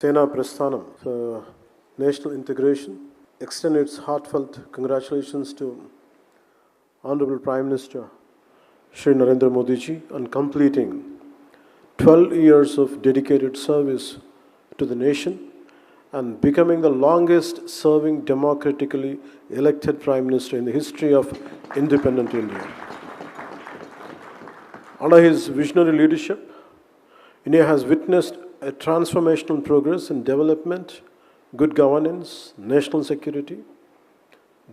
Sena Prasthanam for national integration extend its heartfelt congratulations to Honorable Prime Minister Shri Narendra Modi ji on completing 12 years of dedicated service to the nation and becoming the longest serving democratically elected Prime Minister in the history of independent India. Under his visionary leadership, India has witnessed a transformational progress in development, good governance, national security,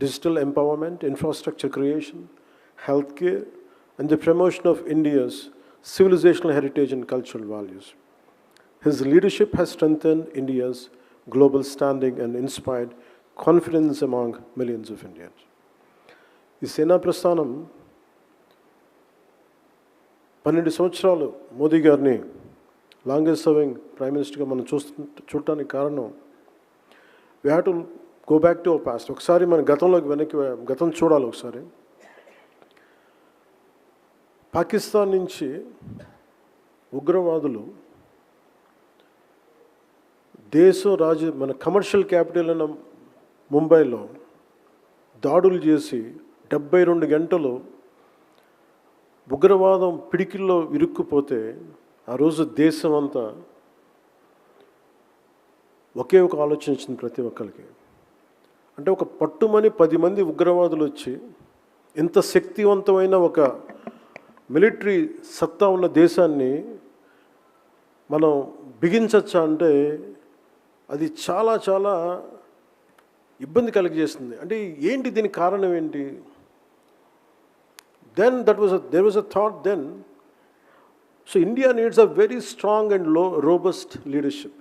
digital empowerment, infrastructure creation, healthcare, and the promotion of India's civilizational heritage and cultural values. His leadership has strengthened India's global standing and inspired confidence among millions of Indians. ఈ సేనా ప్రస్థానం 12 సంవత్సరాలు మోదీ గారిని longest serving prime మినిస్టర్గా మనం చూడటానికి కారణం we have to go back to our past. ఒకసారి మన గతం చూడాలి. ఒకసారి పాకిస్తాన్ నుంచి ఉగ్రవాదులు మన కమర్షియల్ క్యాపిటల్ అయిన ముంబైలో దాడులు చేసి 72 గంటలు ఉగ్రవాదం పిడికిల్లో ఇరుక్కుపోతే ఆ రోజు దేశం అంతా ఒకే ఒక ఆలోచన వచ్చింది ప్రతి ఒక్కరికి. అంటే ఒక పట్టుమని 10 మంది ఉగ్రవాదులు వచ్చి ఇంత శక్తివంతమైన ఒక మిలిటరీ సత్తా ఉన్న దేశాన్ని మనం బిగించచ్చా అంటే అది చాలా చాలా ఇబ్బంది కలిగజేస్తుంది. అంటే ఏంటి, దీనికి కారణం ఏంటి? Then there was a thought then. So India needs a very strong and robust leadership.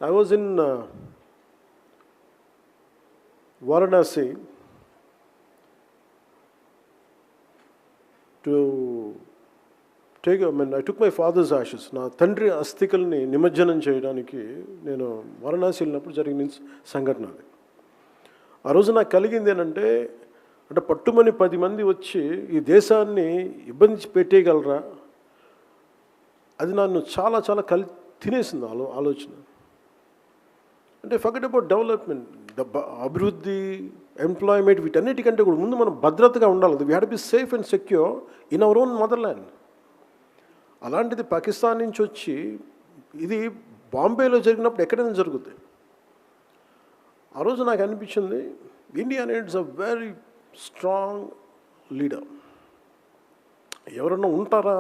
I was in Varanasi to I took my father's ashes. నా తండ్రి అస్థికల్ని నిమజ్జనం చేయడానికి నేను వారణాసి వెళ్ళినప్పుడు జరిగిన సంఘటన అది. ఆ రోజు నాకు కలిగింది ఏంటంటే, అంటే పట్టుమని 10 మంది వచ్చి ఈ దేశాన్ని ఇబ్బంది పెట్టేయగలరా? అది నన్ను చాలా చాలా తినేసింది ఆలోచన. అంటే ఫర్గెట్ అబౌట్ డెవలప్మెంట్, అభివృద్ధి, ఎంప్లాయ్మెంట్, వీటన్నిటికంటే కూడా ముందు మనం భద్రతగా ఉండాలి. We have to be safe and secure in our own mother land. అలాంటిది పాకిస్తాన్ నుంచి వచ్చి ఇది బాంబేలో జరిగినప్పుడు ఎక్కడైనా జరుగుతుంది. ఆ రోజు నాకు అనిపించింది, India needs a very strong leader. ఎవరన్నా ఉంటారా,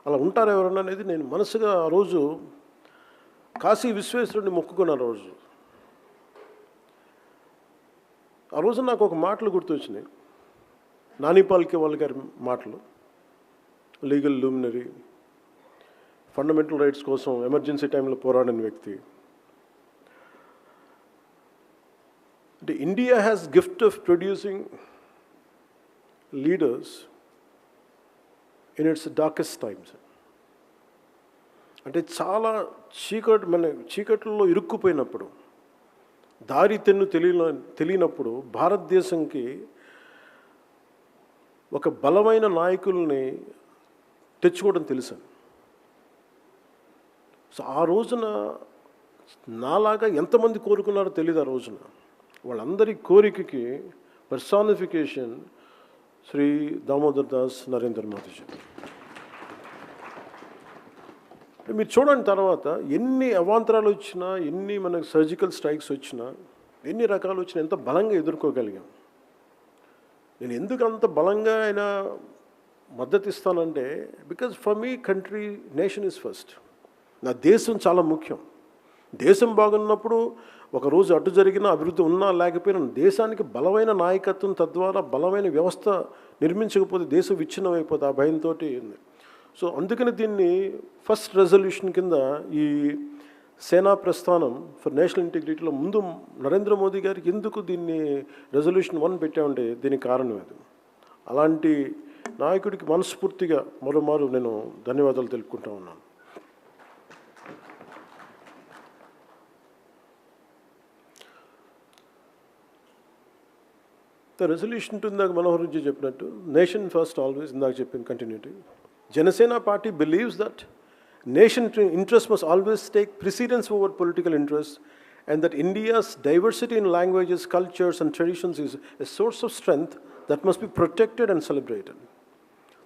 అలా ఉంటారా ఎవరన్నా అనేది నేను మనసుగా ఆ రోజు కాశీ విశ్వేశ్వరుడిని మొక్కుకున్నాను. ఆ రోజు నాకు ఒక మాటలు గుర్తొచ్చినాయి, నాని పాల్కేవాల్ గారి మాటలు. లీగల్ లూమినరీ, ఫండమెంటల్ రైట్స్ కోసం ఎమర్జెన్సీ టైంలో పోరాడిన వ్యక్తి. అంటే India has gift of producing leaders in it's darkest times. అంటే చాలా చీకట్లో ఇరుక్కుపోయినప్పుడు, దారి తెన్ను తెలియనప్పుడు భారతదేశంకి ఒక బలమైన నాయకుల్ని తెచ్చుకోవడం తెలుసు. సో ఆ రోజున నాలాగా ఎంతమంది కోరుకున్నారో తెలియదు. ఆ రోజున వాళ్ళందరి కోరికకి పర్సానిఫికేషన్ శ్రీ దామోదర్ దాస్ నరేంద్ర మోదీజీ. మీరు చూడండి, తర్వాత ఎన్ని అవాంతరాలు వచ్చినా, ఎన్ని మనకు సర్జికల్ స్ట్రైక్స్ వచ్చినా, ఎన్ని రకాలు వచ్చినా ఎంత బలంగా ఎదుర్కోగలిగాం. నేను ఎందుకు అంత బలంగా ఆయన మద్దతు ఇస్తానంటే, because for me country, nation is first. నా దేశం చాలా ముఖ్యం. దేశం బాగున్నప్పుడు ఒకరోజు అటు జరిగిన అభివృద్ధి ఉన్నా లేకపోయినా దేశానికి బలమైన నాయకత్వం, తద్వారా బలమైన వ్యవస్థ నిర్మించకపోతే దేశం విచ్ఛిన్నం అయిపోతుంది. ఆ భయంతో ఉంది. సో అందుకని దీన్ని ఫస్ట్ రెజల్యూషన్ కింద ఈ సేనా ప్రస్థానం ఫర్ నేషనల్ ఇంటిగ్రిటీలో ముందు నరేంద్ర మోదీ గారికి ఎందుకు దీన్ని రెజల్యూషన్ 1 పెట్టామంటే దీనికి కారణం అది. అలాంటి నాయకుడికి మనస్ఫూర్తిగా మరోమారు నేను ధన్యవాదాలు తెలుపుకుంటా ఉన్నాను. ద రెజల్యూషన్ ఇందాక మనోహర్ జీ చెప్పినట్టు, నేషన్ ఫస్ట్ ఆల్వేస్, ఇందాక చెప్పిన continuity. Janasena party believes that nation interest must always take precedence over political interests, and that India's diversity in languages, cultures, and traditions is a source of strength that must be protected and celebrated.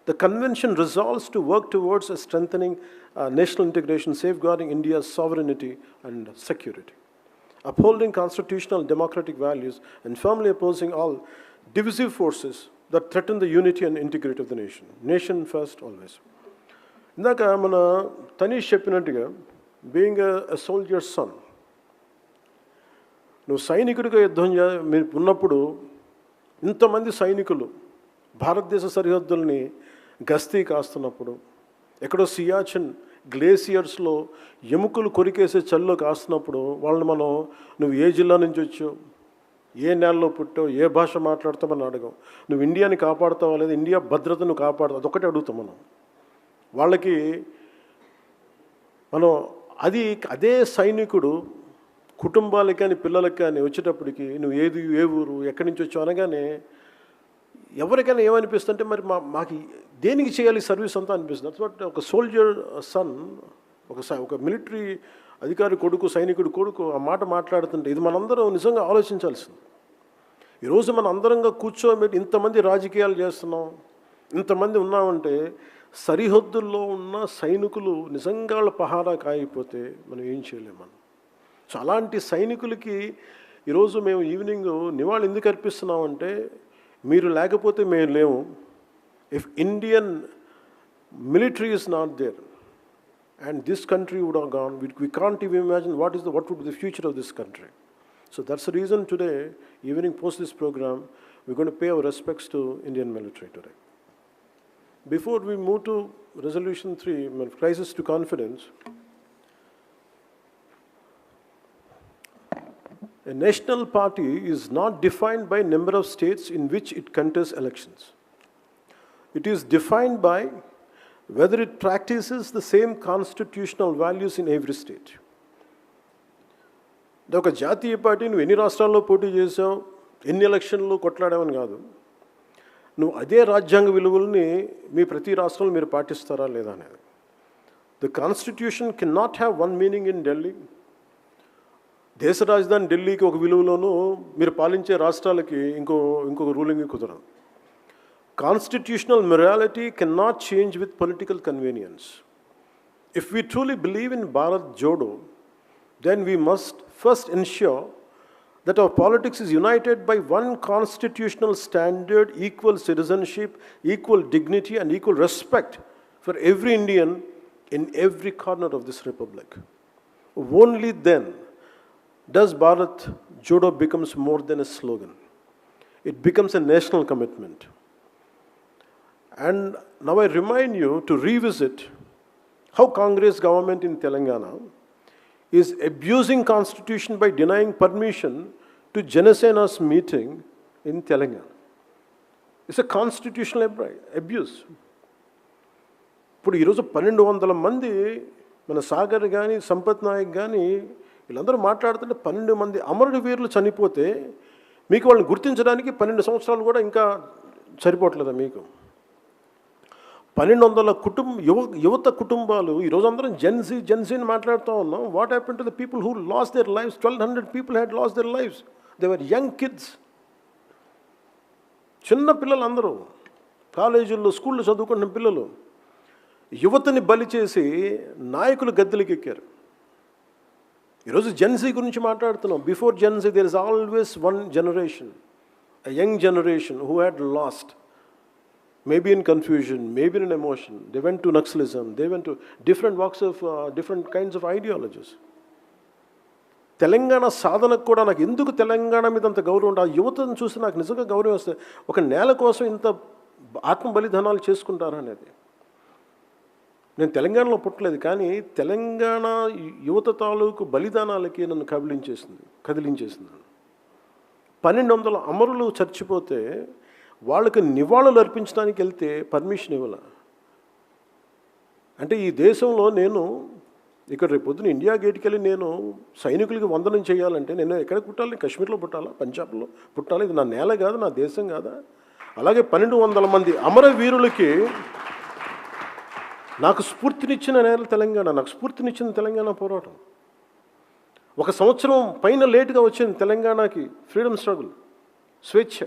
The convention resolves to work towards a strengthening national integration, safeguarding India's sovereignty and security, upholding constitutional democratic values, and firmly opposing all divisive forces that threaten the unity and integrity of the nation. Nation first, always. ఇందాక మన తనీష్ చెప్పినట్టుగా being a soldier sun, నువ్వు సైనికుడిగా యుద్ధం మీరు ఉన్నప్పుడు ఇంతమంది సైనికులు భారతదేశ సరిహద్దుల్ని గస్తీ కాస్తున్నప్పుడు, ఎక్కడో సియాచిన్ గ్లేసియర్స్లో ఎముకలు కొరికేసే చల్లో కాస్తున్నప్పుడు వాళ్ళని మనం నువ్వు ఏ జిల్లా నుంచి వచ్చావు, ఏ నెలలో పుట్టావు, ఏ భాష మాట్లాడతామని అడగం. నువ్వు ఇండియాని కాపాడుతావా లేదా, ఇండియా భద్రతను కాపాడుతావు, అదొకటే అడుగుతాం మనం వాళ్ళకి. మనం అదే సైనికుడు కుటుంబాలకి కానీ పిల్లలకి కానీ వచ్చేటప్పటికి నువ్వు ఏ ఊరు ఎక్కడి నుంచి వచ్చావు అనగానే ఎవరికైనా ఏమనిపిస్తుంటే మరి మాకు దేనికి చేయాలి సర్వీస్ అంతా అనిపిస్తుంది. దట్స్ వాట్ ఒక సోల్జర్ సన్, ఒక మిలిటరీ అధికారి కొడుకు, సైనికుడు కొడుకు ఆ మాట మాట్లాడుతుంటే ఇది మనందరం నిజంగా ఆలోచించాల్సింది. ఈరోజు మన అందరంగా కూర్చోబెట్టి ఇంతమంది రాజకీయాలు చేస్తున్నాం, ఇంతమంది ఉన్నామంటే సరిహద్దుల్లో ఉన్న సైనికులు నిజంగా వాళ్ళ పహారా కాయిపోతే మనం ఏం చేయలేము మనం. సో అలాంటి సైనికులకి ఈరోజు మేము ఈవినింగ్ నివాళి ఎందుకు అర్పిస్తున్నామంటే, మీరు లేకపోతే మేము లేము. If Indian military is not there and this country would have gone, we can't even imagine what would be the future of this country. So that's the reason today, evening post this program, we're going to pay our respects to Indian military today. Before we move to resolution 3, crisis to confidence, a national party is not defined by number of states in which it contests elections. It is defined by whether it practices the same constitutional values in every state. ఒక జాతీయ party నువ్వు ఎన్ని రాష్ట్రాల్లో పోటీ చేసావు, ఎన్ని ఎలక్షన్లు కొట్లాడావని కాదు, నువ్వు అదే రాజ్యాంగ విలువల్ని మీ ప్రతి రాష్ట్రంలో మీరు పాటిస్తారా లేదా అనేది. The constitution can not have one meaning in Delhi. దేశ రాజధాని ఢిల్లీకి ఒక విలువలోనూ మీరు పాలించే రాష్ట్రాలకి ఇంకొక రూలింగ్ కుదరదు. Constitutional morality cannot change with political convenience. If we truly believe in Bharat Jodo, then we must first ensure that our politics is united by one constitutional standard, equal citizenship, equal dignity, and equal respect for every Indian in every corner of this republic. Only then does Bharat Jodo becomes more than a slogan. It becomes a national commitment. And now I remind you to revisit how Congress government in Telangana is abusing constitution by denying permission to Janasena's meeting in Telangana. It's a constitutional abuse. ఇప్పుడు ఈరోజు 1200 మంది మన సాగర్ కానీ సంపత్ నాయక్ కానీ వీళ్ళందరూ మాట్లాడుతుంటే 12 మంది అమరుడు వీరులు చనిపోతే మీకు వాళ్ళని గుర్తించడానికి 12 సంవత్సరాలు కూడా ఇంకా సరిపోవట్లేదా మీకు? 1200 యువత కుటుంబాలు ఈరోజు అందరం జెన్జీని మాట్లాడుతూ ఉన్నాం. What happen to the people who last there lifes? 1200 people had last there lifes. They were young kids, చిన్న పిల్లలు, అందరూ కాలేజీల్లో స్కూల్లో చదువుకున్న పిల్లలు. యువతని బలి చేసి నాయకులు గద్దెలకి ఎక్కారు. ఈరోజు జెన్జీ గురించి మాట్లాడుతున్నాం. Before Gen Z there is always one generation, a young generation who had lost, maybe in confusion, maybe in emotion. They went to Naxalism, they went to different walks of, different kinds of ideologies. Telangana సాధనకు కూడా నాకు ఎందుకు తెలంగాణ మీద అంత గౌరవం ఉంటుంది, ఆ యువతను చూసి నాకు నిజంగా గౌరవం వస్తుంది. ఒక నేల కోసం ఇంత ఆత్మ బలిదానాలు చేసుకుంటారా అనేది. నేను తెలంగాణలో పుట్టలేదు, కానీ తెలంగాణ యువత తాలూకు బలిదానాలకి నన్ను కదిలించేసింది. 1200 అమరులు చచ్చిపోతే వాళ్ళకి నివాళులు అర్పించడానికి వెళ్తే పర్మిషన్ ఇవ్వాల. అంటే ఈ దేశంలో నేను ఇక్కడ రేపు పొద్దున ఇండియా గేట్కి వెళ్ళి నేను సైనికులకి వందనం చేయాలంటే నేను ఎక్కడ పుట్టాలి? కాశ్మీర్లో పుట్టాలా? పంజాబ్లో పుట్టాలి? ఇది నా నేల కాదు, నా దేశం కాదా? అలాగే 1200 మంది అమరవీరులకి నాకు స్ఫూర్తినిచ్చిన నేల తెలంగాణ, నాకు స్ఫూర్తినిచ్చిన తెలంగాణ పోరాటం. 1 సంవత్సరం పైన లేటుగా వచ్చింది తెలంగాణకి ఫ్రీడమ్ స్ట్రగుల్, స్వేచ్ఛ.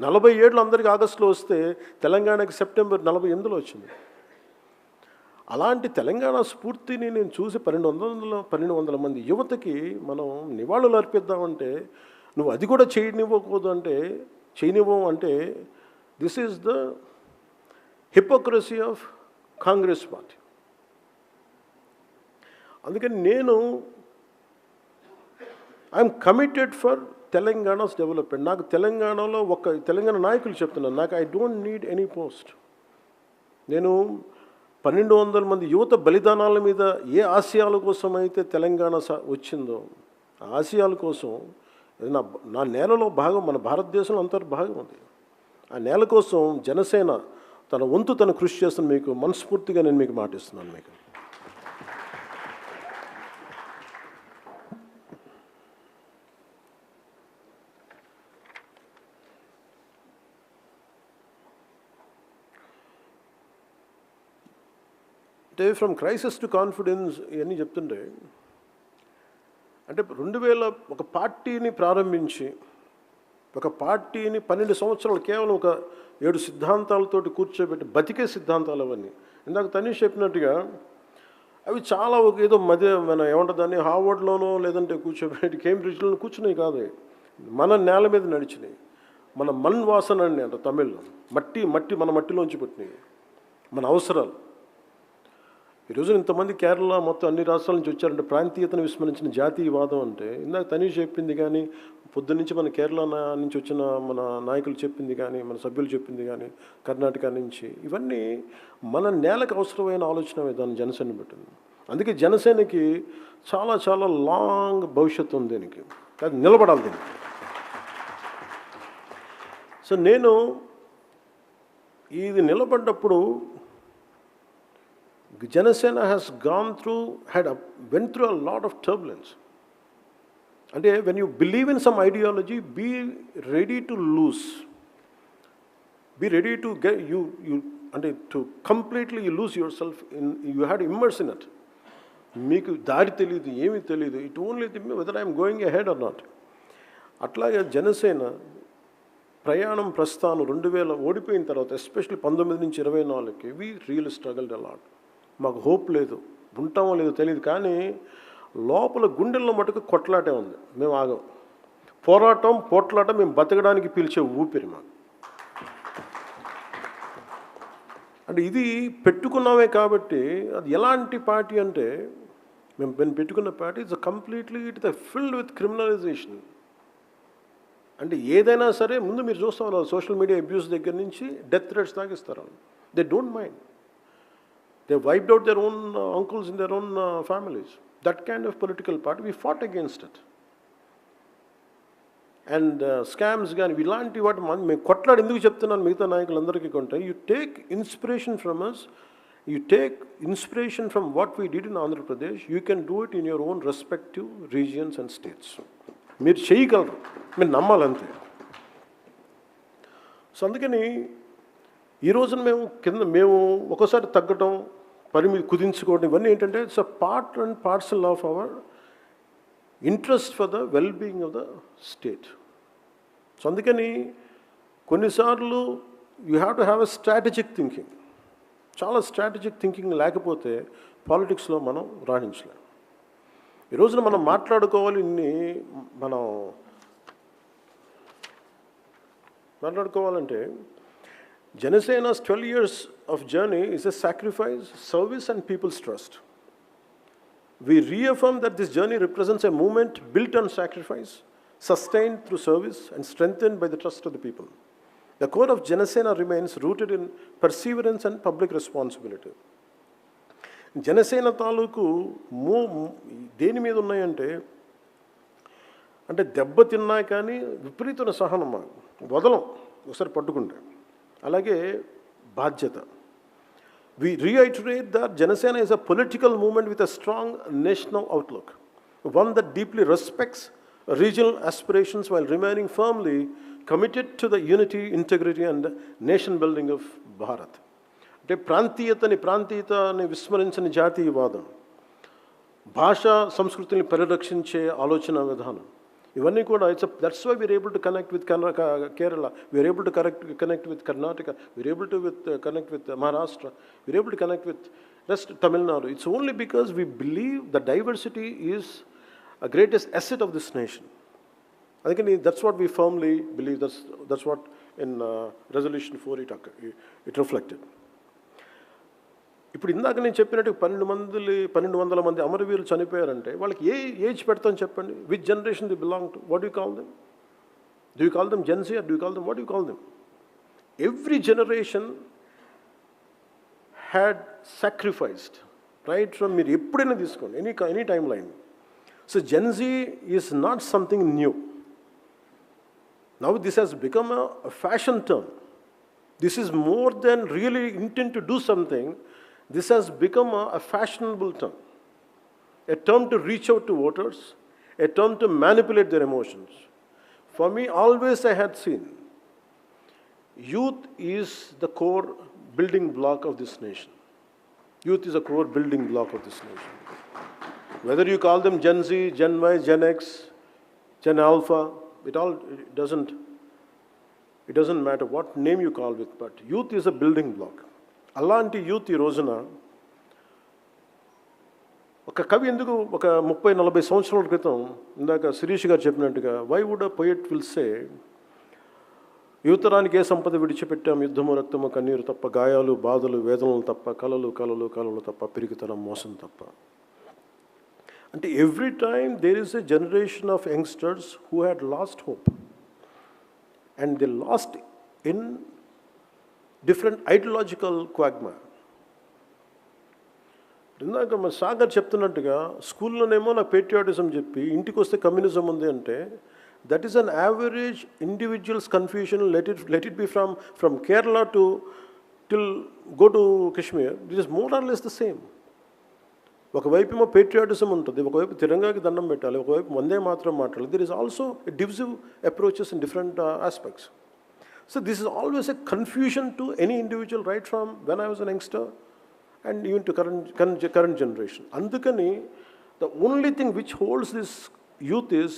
47 అందరికీ ఆగస్టులో వస్తే తెలంగాణకి సెప్టెంబర్ 48లో వచ్చింది. అలాంటి తెలంగాణ స్ఫూర్తిని నేను చూసి 1200 మంది యువతకి మనం నివాళులు అర్పిద్దామంటే నువ్వు అది కూడా చేయనివ్వవు అంటే this is the hypocrisy of Congress party. అందుకని నేను I'm committed for Telangana's development. నాకు తెలంగాణలో తెలంగాణ నాయకులు చెప్తున్నాను, నాకు I don't need any post. నేను 1200 మంది యువత బలిదానాల మీద ఏ ఆశయాల కోసం అయితే తెలంగాణ వచ్చిందో ఆ ఆశయాల కోసం నా నేలలో భాగం, మన భారతదేశంలో అంతర్భాగం ఉంది. ఆ నేల కోసం జనసేన తన వంతు తను కృషి చేస్తున్న మీకు మనస్ఫూర్తిగా నేను మీకు మాటిస్తున్నాను. మీకు అంటే ఫ్రమ్ క్రైసిస్ టు కాన్ఫిడెన్స్ ఇవన్నీ చెప్తుంటే, అంటే 2000 ఒక పార్టీని ప్రారంభించి ఒక పార్టీని 12 సంవత్సరాలు కేవలం ఒక 7 సిద్ధాంతాలతోటి కూర్చోబెట్టి బతికే సిద్ధాంతాలు అవన్నీ. ఇందాక తనీష్ చెప్పినట్టుగా అవి చాలా ఏదో మన ఏమంటుందని హార్వర్డ్లోనో లేదంటే కూర్చోబెట్టి కేంబ్రిడ్జ్లోనో కూర్చున్నాయి కాదు, మన నేల మీద నడిచినాయి. మన మన్ వాసన అండి అంట తమిళ్లో, మట్టి మన మట్టిలోంచి పుట్టినాయి మన అవసరాలు. ఈరోజు ఇంతమంది కేరళ మొత్తం అన్ని రాష్ట్రాల నుంచి వచ్చారంటే ప్రాంతీయతను విస్మరించిన జాతీయవాదం అంటే ఇందాక తనీష్ చెప్పింది కానీ, పొద్దున్నుంచి మన కేరళ నుంచి వచ్చిన మన నాయకులు చెప్పింది కానీ, మన సభ్యులు చెప్పింది కానీ, కర్ణాటక నుంచి, ఇవన్నీ మన నేలకు అవసరమైన ఆలోచన విధానం జనసేన పెట్టింది. అందుకే జనసేనకి చాలా చాలా లాంగ్ భవిష్యత్తు ఉంది దీనికి, అది నిలబడాలి దీనికి. సో నేను ఇది నిలబడ్డప్పుడు Janasena has went through a lot of turbulence. And when you believe in some ideology, be ready to lose. Be ready to to completely you lose yourself you had to immerse in it. Meeku daari teliyadu, emi teliyadu. It only whether I am going ahead or not. అట్లాగే జనసేన ప్రయాణం ప్రస్థానం 2000 ఓడిపోయిన తర్వాత especially 19 నుంచి 24కి వి real struggled a lot. మాకు hope లేదు, ఉంటామో లేదో తెలియదు, కానీ లోపల గుండెల్లో మటుకు కొట్లాటే ఉంది. మేము ఆగం. పోట్లాటం మేము బతకడానికి పిలిచే ఊపిరి మాకు. అంటే ఇది పెట్టుకున్నామే కాబట్టి అది ఎలాంటి పార్టీ అంటే మేము పెట్టుకున్న party it's completely filled with criminalisation. అంటే ఏదైనా సరే ముందు మీరు చూస్తాం సోషల్ మీడియా అబ్యూస్ దగ్గర నుంచి డెత్ థ్రెట్స్ తాగిస్తారు. They don't mind. They wiped out their own uncles in their own families. That kind of political party, we fought against it. And scams గాని ఇలాంటి వాటి మేము కొట్లాడి ఎందుకు చెప్తున్నాను మిగతా నాయకులందరికీ కొంటే, you take inspiration from us, you take inspiration from what we did in Andhra Pradesh, you can do it in your own respective regions and states. మీరు చేయగలరు, మీరు నమ్మాలంతే. సో అందుకని ఈ రోజున మేము ఒకసారి తగ్గటం, పరిమితి కుదించుకోవడం, ఇవన్నీ ఏంటంటే it's a part and parcel of our interest for the well being of the state. So అందుకని కొన్నిసార్లు you have to have a strategic thinking. చాలా స్ట్రాటజిక్ థింకింగ్ లేకపోతే పాలిటిక్స్లో మనం రాణించలేం. ఈ రోజున మనం మాట్లాడుకోవాలి, మనం మాట్లాడుకోవాలంటే Janasena's 12 years of journey is a sacrifice, service and people's trust. We reaffirm that this journey represents a movement built on sacrifice, sustained through service and strengthened by the trust of the people. The core of Janasena remains rooted in perseverance and public responsibility. Janasena తాలూకు దేని మీద ఉన్నాయంటే దెబ్బతిన్నా కానీ విపరీతమైన సహనం, వదలం ఒకసారి పట్టుకుంటే. అలాగే బాధ్యత. We reiterate that Janasena is a political movement with a strong national outlook, one that deeply respects regional aspirations while remaining firmly committed to the unity, integrity and nation building of Bharat. అంటే ప్రాంతీయతని విస్మరించని జాతీయవాదం, భాష సంస్కృతిని పరిరక్షించే ఆలోచన విధానం, ఇవన్నీ కూడా that's why we are able to connect with Kerala, we are able to connect with Karnataka, we are able to connect with Maharashtra, we are able to connect with rest Tamil Nadu. It's only because we believe the diversity is a greatest asset of this nation. అందుకని that's what we firmly believe, that's what in resolution 4 it reflected. ఇప్పుడు ఇందాక నేను చెప్పినట్టు 1200 మంది అమరవీరులు చనిపోయారంటే వాళ్ళకి ఏ age పెడతాం చెప్పండి? Which generation they belong to? What you call them? Do you call them Gen Z or do you call them what you call them? Every generation had sacrificed right from, మీరు ఎప్పుడైనా తీసుకోండి any timeline. So Gen Z is not something new. Now this has become a fashion term. This is more than really intent to do something. This has become a fashionable term. A term to reach out to voters, a term to manipulate their emotions. For me, always I had seen, youth is the core building block of this nation. Youth is a core building block of this nation. Whether you call them Gen Z, Gen Y, Gen X, Gen Alpha, it doesn't matter what name you call it, but youth is a building block. అలాంటి youth ఈ రోజున ఒక కవి ఎందుకు ఒక 30-40 సంవత్సరాల క్రితం ఇందాక శిరీష్ గారు చెప్పినట్టుగా, why would a poet will say, యువతరానికి ఏ సంపద విడిచిపెట్టాం, యుద్ధము రక్తము కన్నీరు తప్ప, గాయాలు బాధలు వేదనలు తప్ప, కలలు తప్ప, పిరికితనం మోసం తప్ప. అంటే every time there is a generation of youngsters who had lost hope, and they lost in different ideological quagmire. ఇందాక మన సాగర్ చెప్తున్నట్టుగా, స్కూల్లోనేమో నాకు పేట్రియాటిజం చెప్పి ఇంటికి వస్తే కమ్యూనిజం ఉంది అంటే, that is an average individuals confusion. Let it be from Kerala till go to Kashmir, this is more or less the same. ఒకవైపు ఏమో పేట్రియాటిజం ఉంటుంది, ఒకవైపు తిరంగాకి దండం పెట్టాలి, ఒకవైపు వందే మాత్రం మాట్లాడాలి. There is also divisive approaches in different aspects. So this is always a confusion to any individual right from when I was an youngster and even to current generation. అందుకని the only thing which holds this youth is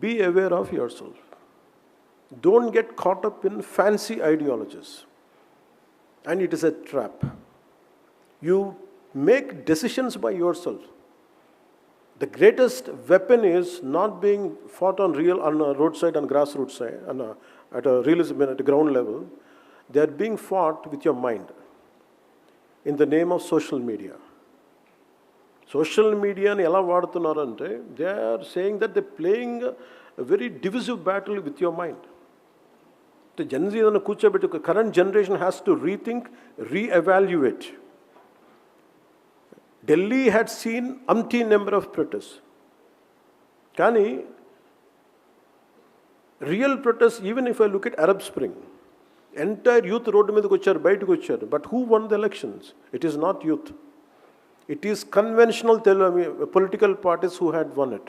be aware of yourself. Don't get caught up in fancy ideologies, and it is a trap. You make decisions by yourself. The greatest weapon is not being fought on a roadside, on grassroots side, at a realism, at a ground level. They are being fought with your mind in the name of social media. Social media ni ela vadutunnarante, they are saying that they are playing a very divisive battle with your mind. The Gen Z anna కూర్చోబెట్టి current generation has to rethink, re-evaluate. Delhi had seen umpteen number of protests. Kani, real protests, even if I look at Arab Spring, entire youth road medaku vacharu, bayataku vacharu. But who won the elections? It is not youth. It is conventional political parties who had won it.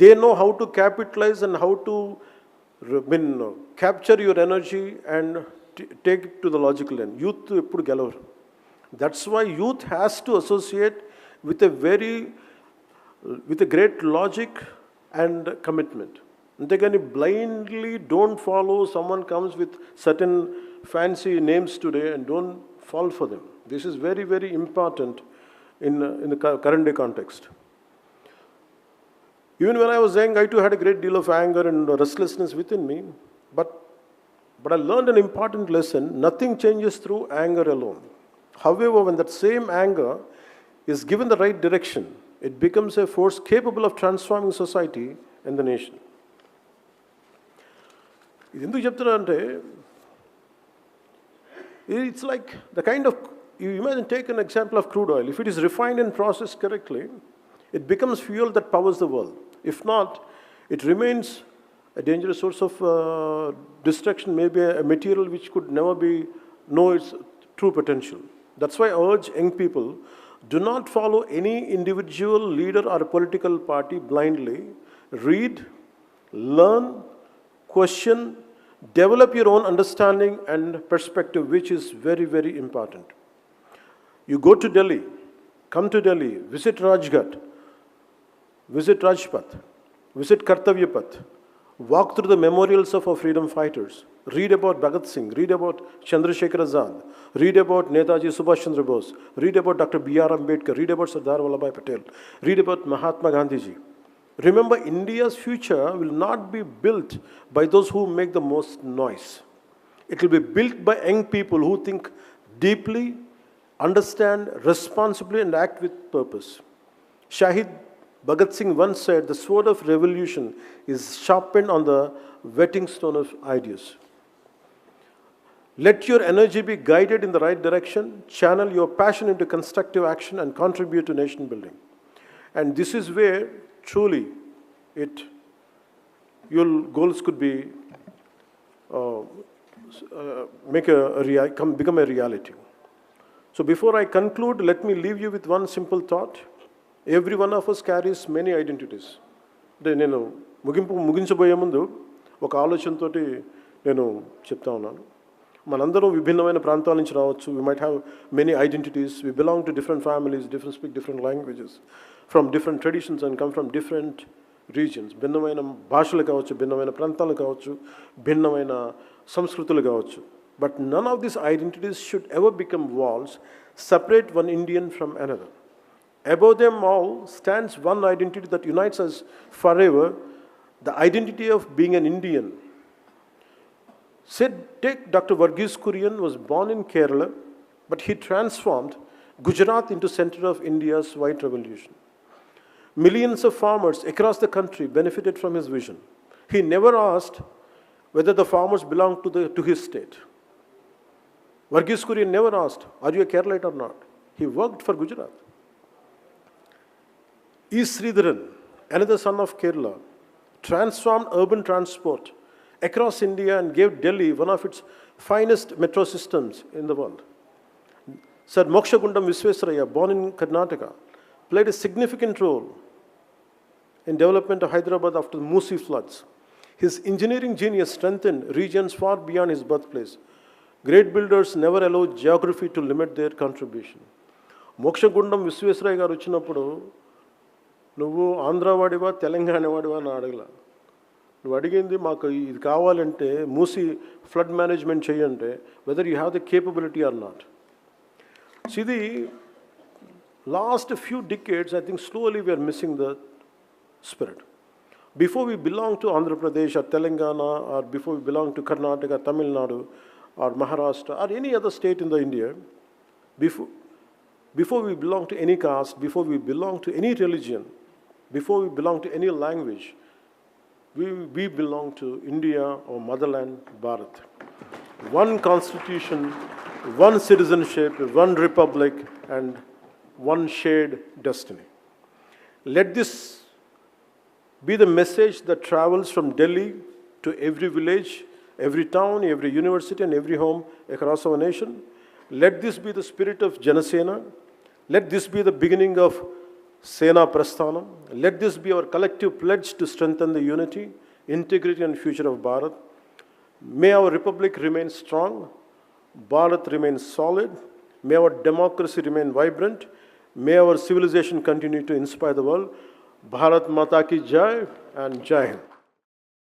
They know how to capitalize and how to capture your energy and take it to the logical end. Youth eppudu gelavu. That's why youth has to associate with a great logic and commitment. Antegani blindly don't follow someone comes with certain fancy names today and don't fall for them. This is very, very important in the current day context. Even when I was young, I too had a great deal of anger and restlessness within me. But I learned an important lesson. Nothing changes through anger alone. However, when that same anger is given the right direction, it becomes a force capable of transforming society and the nation. Enduku cheptunna ante, it's like the kind of, you imagine, take an example of crude oil. If it is refined and processed correctly, it becomes fuel that powers the world. If not, it remains a dangerous source of destruction, maybe a material which could never know its true potential. That's why I urge young people, do not follow any individual leader or political party blindly. Read, learn, question, Develop your own understanding and perspective, which is very, very important. You go to Delhi, come to Delhi, visit Rajghat, visit Rajpath, visit Kartavyapath, walk through the memorials of our freedom fighters, read about Bhagat Singh, read about Chandrasekhar Azad, read about Netaji Subhash Chandra Bose, read about Dr. B.R. Ambedkar, read about Sardar Vallabhbhai Patel, read about Mahatma Gandhi ji. Remember, India's future will not be built by those who make the most noise. It will be built by young people who think deeply, understand responsibly, and act with purpose. Shahid Bhagat Singh once said, "The sword of revolution is sharpened on the whetting stone of ideas." Let your energy be guided in the right direction, channel your passion into constructive action, and contribute to nation building. And this is where truly your goals could be become a reality. So before I conclude, let me leave you with one simple thought. Every one of us carries many identities. అంటే నేను ముగించబోయే ముందు ఒక ఆలోచనతోటి నేను చెప్తా ఉన్నాను. మనందరం విభిన్నమైన ప్రాంతాల నుంచి రావచ్చు. We might have many identities. We belong to different families, speak different languages, from different traditions and come from different regions. భిన్నమైన భాషలు కావచ్చు, భిన్నమైన ప్రాంతాలు కావచ్చు, భిన్నమైన సంస్కృతులు కావచ్చు. But none of these identities should ever become walls, separate one Indian from another. Above them all stands one identity that unites us forever, the identity of being an Indian. Take Dr. Varghese Kurian was born in Kerala, but he transformed Gujarat into center of India's white revolution. Millions of farmers across the country benefited from his vision. He never asked whether the farmers belonged to his state. Varghese Kurian never asked, "Are you a Keralite or not?" He worked for Gujarat. E. Sridharan, another son of Kerala, transformed urban transport across India and gave Delhi one of its finest metro systems in the world. Sir Mokshagundam Visvesvaraya, born in Karnataka, played a significant role in development of Hyderabad after the Musi floods. His engineering genius strengthened regions far beyond his birthplace. Great builders never allow geography to limit their contribution. Mokshagundam Visvesvaraya garu వచ్చినప్పుడు నువ్వు ఆంధ్రవాడివా తెలంగాణవాడివా అని అడగల. నువ్వు అడిగింది మాకు ఇది కావాలంటే Musi flood management చేయంటే whether you have the capability or not. So ఇది last few decades I think slowly we're missing the spirit. Before we belong to Andhra Pradesh or Telangana or before we belong to Karnataka, Tamil Nadu or Maharashtra or any other state in the India, before we belong to any caste, before we belong to any religion, before we belong to any language, we belong to India or motherland, Bharat. One constitution, one citizenship, one republic, and one shared destiny. Let this be the message that travels from Delhi to every village, every town, every university, and every home across our nation. Let this be the spirit of Janasena. Let this be the beginning of Sena Prasthanam. Let this be our collective pledge to strengthen the unity, integrity, and future of Bharat. May our republic remain strong, Bharat remain solid, may our democracy remain vibrant, may our civilization continue to inspire the world. Bharat Mata Ki Jai and Jai Hind.